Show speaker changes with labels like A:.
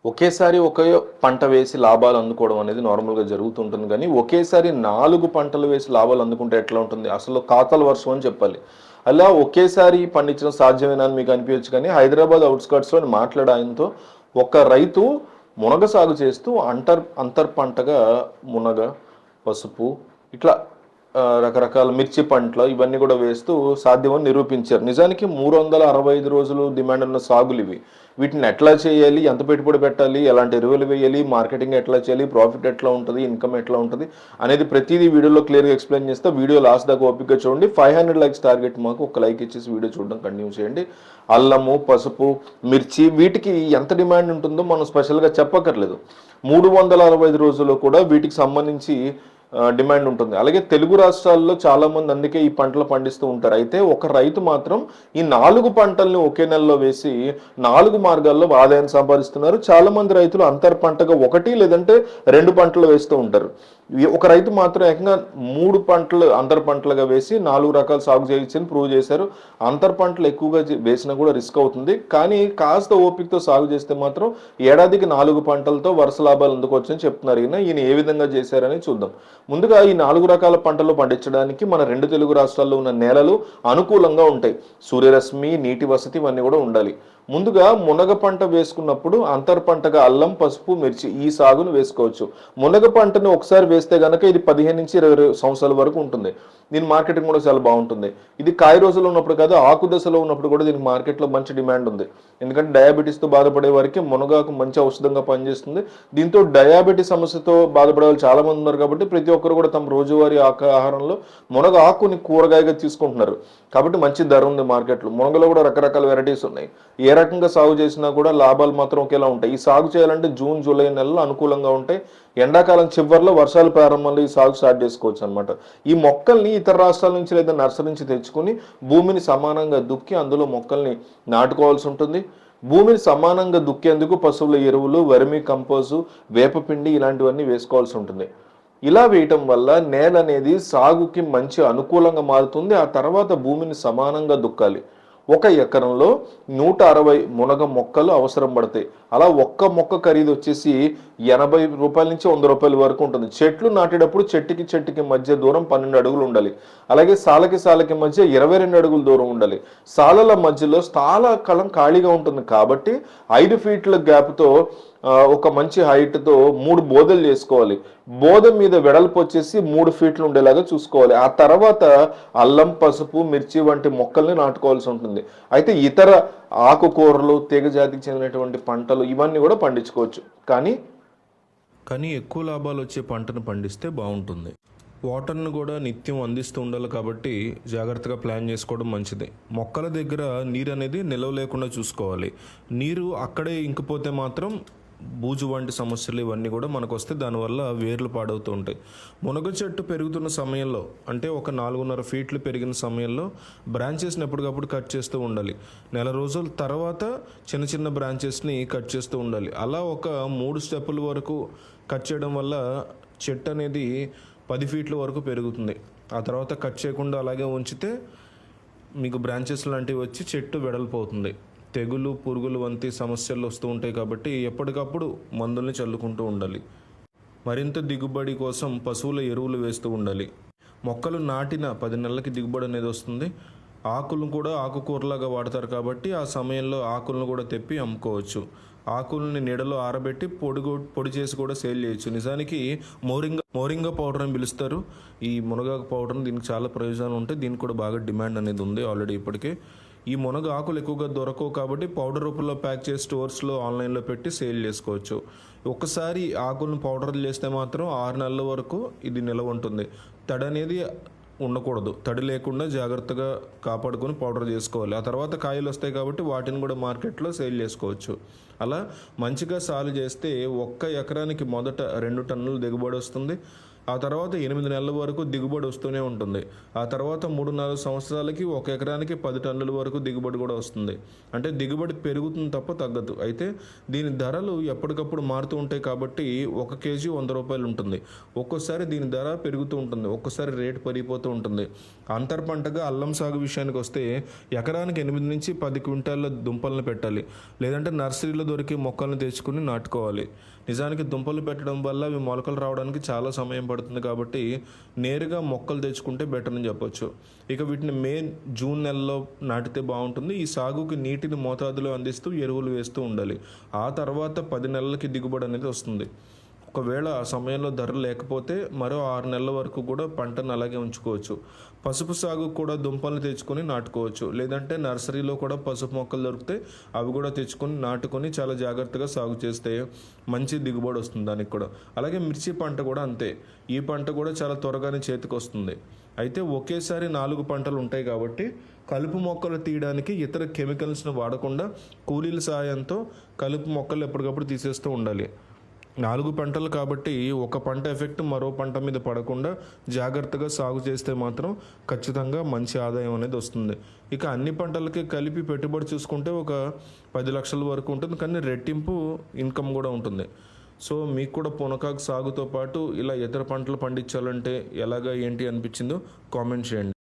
A: ఒకేసారి ఒకే పంట వేసి లాభాలు అందుకోవడం అనేది నార్మల్‌గా జరుగుతుంటుంది గానీ, ఒకేసారి 4 పంటలు వేసి లాభాలు అందుకుంటే ఎట్లా ఉంటుంది? అసలు కాతల వర్షం అని చెప్పాలి. అలా ఒకేసారి పండించడం సాధ్యమేనా అని మీకు అనిపియొచ్చు కానీ, హైదరాబాద్ ఔట్‌స్కర్ట్స్‌లో మాట్లాడే ఆయనతో ఒక రైతు మునగ సాగు చేస్తూ అంతర్ పంటగా మునగ, పసుపు ఇట్లా రకరకాల మిర్చి పంటలు ఇవన్నీ కూడా వేస్తూ సాధ్యమని నిరూపించారు. నిజానికి 365 రోజులు డిమాండ్ ఉన్న సాగులివి. వీటిని ఎట్లా చేయాలి? ఎంత పెట్టుబడి పెట్టాలి? ఎలాంటి ఎరువులు వేయాలి? మార్కెటింగ్ ఎట్లా చేయాలి? ప్రాఫిట్ ఎట్లా ఉంటది? ఇన్‌కమ్ ఎట్లా ఉంటది? అనేది ప్రతీదీ వీడియోలో క్లియర్‌గా ఎక్స్‌ప్లెయిన్ చేస్తా. వీడియో లాస్ట్ దాకా ఓపికగా చూడండి. 500 లైక్స్ టార్గెట్ మాకు. ఒక లైక్ ఇచ్చేసి వీడియో చూడడం కంటిన్యూ చేయండి. అల్లము, పసుపు, మిర్చి వీటికి ఎంత డిమాండ్ ఉంటుందో మనం స్పెషల్‌గా చెప్పక్కర్లేదు. 365 రోజుల్లో కూడా వీటికి సంబంధించి డిమాండ్ ఉంటుంది. అలాగే తెలుగు రాష్ట్రాల్లో చాలామంది అందుకే ఈ పంటలు పండిస్తూ ఉంటారు. అయితే ఒక రైతు మాత్రం ఈ 4 పంటల్ని ఒకే నెలలో వేసి 4 మార్గాల్లో ఆదాయాన్ని సంపాదిస్తున్నారు. చాలామంది రైతులు అంతర్ పంటగా 1 లేదంటే 2 పంటలు వేస్తూ ఉంటారు. ఒక రైతు మాత్రం ఏకంగా 3 పంటలు అంతర్ పంటలుగా వేసి 4 రకాల సాగు చేయొచ్చని ప్రూవ్ చేశారు. అంతర్ పంటలు ఎక్కువగా వేసినా కూడా రిస్క్ అవుతుంది. కానీ కాస్త ఓపికతో సాగు చేస్తే మాత్రం ఏడాదికి 4 పంటలతో వరుస లాభాలు అందుకోవచ్చని చెప్తున్నారు. ఈయన ఏ విధంగా చేశారని చూద్దాం. ముందుగా ఈ 4 రకాల పంటలు పండించడానికి మన 2 తెలుగు రాష్ట్రాల్లో ఉన్న నేలలు అనుకూలంగా ఉంటాయి. సూర్యరశ్మి, నీటి వసతి ఇవన్నీ కూడా ఉండాలి. ముందుగా మునగ పంట వేసుకున్నప్పుడు అంతర్ పంటగా అల్లం, పసుపు, మిర్చి ఈ సాగును వేసుకోవచ్చు. మునగ పంటను ఒకసారి వేస్తే గనక ఇది 15 నుంచి 20 సంవత్సరాల వరకు ఉంటుంది. దీని మార్కెటింగ్ కూడా చాలా బాగుంటుంది. ఇది కాయ రోజుల్లో ఉన్నప్పుడు కాదు, ఆకు దశలో ఉన్నప్పుడు కూడా దీనికి మార్కెట్లో మంచి డిమాండ్ ఉంది. ఎందుకంటే డయాబెటీస్తో బాధపడే వారికి మునగాకు మంచి ఔషధంగా పనిచేస్తుంది. దీంతో డయాబెటీస్ సమస్యతో బాధపడే వాళ్ళు చాలా మంది ఉన్నారు కాబట్టి ప్రతి ఒక్కరు కూడా తమ రోజువారీ ఆహారంలో మునగ ఆకుని కూరగాయగా తీసుకుంటున్నారు. కాబట్టి మంచి ధర ఉంది మార్కెట్లో. మునగలో కూడా రకరకాల వెరైటీస్ ఉన్నాయి. ఏ రకంగా సాగు చేసినా కూడా లాభాలు మాత్రం ఒకేలా ఉంటాయి. ఈ సాగు చేయాలంటే జూన్, జూలై నెలలు అనుకూలంగా ఉంటాయి. ఎండాకాలం చివరిలో వర్షాల ప్రారంభంలో ఈ సాగు స్టార్ట్ చేసుకోవచ్చు అనమాట. ఈ మొక్కల్ని ఇతర రాష్ట్రాల నుంచి లేదా నర్సరీ నుంచి తెచ్చుకుని భూమిని సమానంగా దుక్కి అందులో మొక్కల్ని నాటుకోవాల్సి ఉంటుంది. భూమిని సమానంగా దుక్కేందుకు పశువుల ఎరువులు, వర్మీ కంపోజు, వేపపిండి ఇలాంటివన్నీ వేసుకోవాల్సి ఉంటుంది. ఇలా వేయటం వల్ల నేల అనేది సాగుకి మంచి అనుకూలంగా మారుతుంది. ఆ తర్వాత భూమిని సమానంగా దుక్కాలి. 1 ఎకరంలో 160 మునగ మొక్కలు అవసరం పడతాయి. అలా ఒక్క మొక్క ఖరీదు వచ్చేసి రూ. 80 నుంచి రూ. 100 వరకు ఉంటుంది. చెట్లు నాటేటప్పుడు చెట్టుకి మధ్య దూరం 12 అడుగులు ఉండాలి. అలాగే సాలకి మధ్య 22 అడుగుల దూరం ఉండాలి. సాలల మధ్యలో స్థాల కలం ఖాళీగా ఉంటుంది కాబట్టి 5 ఫీట్ల గ్యాప్తో ఒక మంచి హైట్తో 3 బోదెలు చేసుకోవాలి. బోధ మీద వెడల్పు వచ్చేసి 3 ఫీట్లు ఉండేలాగా చూసుకోవాలి. ఆ తర్వాత అల్లం, పసుపు, మిర్చి వంటి మొక్కల్ని నాటుకోవాల్సి ఉంటుంది. అయితే ఇతర ఆకుకూరలు, తీగజాతికి చెందినటువంటి పంటలు ఇవన్నీ కూడా పండించుకోవచ్చు. కానీ ఎక్కువ లాభాలు వచ్చే పంటను పండిస్తే బాగుంటుంది. వాటర్ను కూడా నిత్యం అందిస్తూ ఉండాలి కాబట్టి జాగ్రత్తగా ప్లాన్ చేసుకోవడం మంచిది. మొక్కల దగ్గర నీరు అనేది నిలవ లేకుండా చూసుకోవాలి. నీరు అక్కడే ఇంకిపోతే మాత్రం బూజు వంటి సమస్యలు ఇవన్నీ కూడా మనకు వస్తే దానివల్ల వేర్లు పాడవుతూ ఉంటాయి. మునగ చెట్టు పెరుగుతున్న సమయంలో అంటే ఒక 4.5 ఫీట్లు పెరిగిన సమయంలో బ్రాంచెస్ని ఎప్పటికప్పుడు కట్ చేస్తూ ఉండాలి. నెల రోజుల తర్వాత చిన్న చిన్న బ్రాంచెస్ని కట్ చేస్తూ ఉండాలి. అలా ఒక 3 స్టెప్పుల వరకు కట్ చేయడం వల్ల చెట్టు అనేది 10 ఫీట్ల వరకు పెరుగుతుంది. ఆ తర్వాత కట్ చేయకుండా అలాగే ఉంచితే మీకు బ్రాంచెస్ లాంటివి వచ్చి చెట్టు వెడల్పోతుంది. తెగులు, పురుగులు వంటి సమస్యలు వస్తూ ఉంటాయి కాబట్టి ఎప్పటికప్పుడు మందుల్ని చల్లుకుంటూ ఉండాలి. మరింత దిగుబడి కోసం పశువుల ఎరువులు వేస్తూ ఉండాలి. మొక్కలు నాటిన 10 నెలలకి దిగుబడి అనేది వస్తుంది. ఆకులను కూడా ఆకుకూరలాగా వాడతారు కాబట్టి ఆ సమయంలో ఆకులను కూడా తెప్పి అమ్ముకోవచ్చు. ఆకుల్ని నీడలో ఆరబెట్టి పొడి చేసి కూడా సేల్ చేయొచ్చు. నిజానికి మోరింగా పౌడర్ అని పిలుస్తారు ఈ మునగాకు పౌడర్ని. దీనికి చాలా ప్రయోజనాలు ఉంటాయి. దీనికి కూడా బాగా డిమాండ్ అనేది ఉంది ఆల్రెడీ ఇప్పటికే. ఈ మునగ ఆకులు ఎక్కువగా దొరకవు కాబట్టి పౌడర్ రూపంలో ప్యాక్ చేసి స్టోర్స్లో ఆన్లైన్లో పెట్టి సేల్ చేసుకోవచ్చు. ఒకసారి ఆకులను పౌడర్ చేస్తే మాత్రం 6 నెలల వరకు ఇది నిలవ ఉంటుంది. తడి అనేది ఉండకూడదు. తడి లేకుండా జాగ్రత్తగా కాపాడుకొని పౌడర్ చేసుకోవాలి. ఆ తర్వాత కాయలు వస్తాయి కాబట్టి వాటిని కూడా మార్కెట్లో సేల్ చేసుకోవచ్చు. అలా మంచిగా సాగు చేస్తే 1 ఎకరానికి మొదట 2 టన్నులు దిగుబడి వస్తుంది. ఆ తర్వాత 8 నెలల వరకు దిగుబడి వస్తూనే ఉంటుంది. ఆ తర్వాత 3-4 సంవత్సరాలకి 1 ఎకరానికి 10 టన్నుల వరకు దిగుబడి కూడా వస్తుంది. అంటే దిగుబడి పెరుగుతుంది తప్ప తగ్గదు. అయితే దీని ధరలు ఎప్పటికప్పుడు మారుతూ ఉంటాయి కాబట్టి 1 కేజీ ₹100 ఉంటుంది. ఒక్కోసారి దీని ధర పెరుగుతూ ఉంటుంది, ఒక్కోసారి రేటు పెరిగిపోతూ ఉంటుంది. అంతర్ పంటగా అల్లం సాగు విషయానికి వస్తే ఎకరానికి 8 నుంచి 10 క్వింటాల దుంపలను పెట్టాలి, లేదంటే నర్సరీలో దొరికే మొక్కలను తెచ్చుకుని నాటుకోవాలి. నిజానికి దుంపలు పెట్టడం వల్ల అవి మొలకలు రావడానికి చాలా సమయం పడుతుంది కాబట్టి నేరుగా మొక్కలు తెచ్చుకుంటే బెటర్ అని చెప్పొచ్చు. ఇక వీటిని మే, జూన్ నెలలో నాటితే బాగుంటుంది. ఈ సాగుకి నీటిని మోతాదులో అందిస్తూ ఎరువులు వేస్తూ ఉండాలి. ఆ తర్వాత 10 నెలలకి దిగుబడి అనేది వస్తుంది. ఒకవేళ ఆ సమయంలో ధర లేకపోతే మరో 6 నెలల వరకు కూడా పంటను అలాగే ఉంచుకోవచ్చు. పసుపు సాగు కూడా దుంపలు తెచ్చుకొని నాటుకోవచ్చు, లేదంటే నర్సరీలో కూడా పసుపు మొక్కలు దొరికితే అవి కూడా తెచ్చుకొని నాటుకొని చాలా జాగ్రత్తగా సాగు చేస్తే మంచి దిగుబడి వస్తుంది దానికి కూడా. అలాగే మిర్చి పంట కూడా అంతే. ఈ పంట కూడా చాలా త్వరగానే చేతికి వస్తుంది. అయితే ఒకేసారి 4 పంటలు ఉంటాయి కాబట్టి కలుపు మొక్కలు తీయడానికి ఇతర కెమికల్స్ను వాడకుండా కూలీల సహాయంతో కలుపు మొక్కలు ఎప్పటికప్పుడు తీసేస్తూ ఉండాలి. 4 పంటలు కాబట్టి ఒక పంట ఎఫెక్ట్ మరో పంట మీద పడకుండా జాగ్రత్తగా సాగు చేస్తే మాత్రం ఖచ్చితంగా మంచి ఆదాయం అనేది వస్తుంది. ఇక అన్ని పంటలకి కలిపి పెట్టుబడి చూసుకుంటే ఒక 10 లక్షల వరకు ఉంటుంది, కానీ రెట్టింపు ఇన్కమ్ కూడా ఉంటుంది. సో మీకు కూడా పొనకాకు సాగుతో పాటు ఇలా ఇతర పంటలు పండించాలంటే ఎలాగా ఏంటి అనిపించిందో కామెంట్ చేయండి.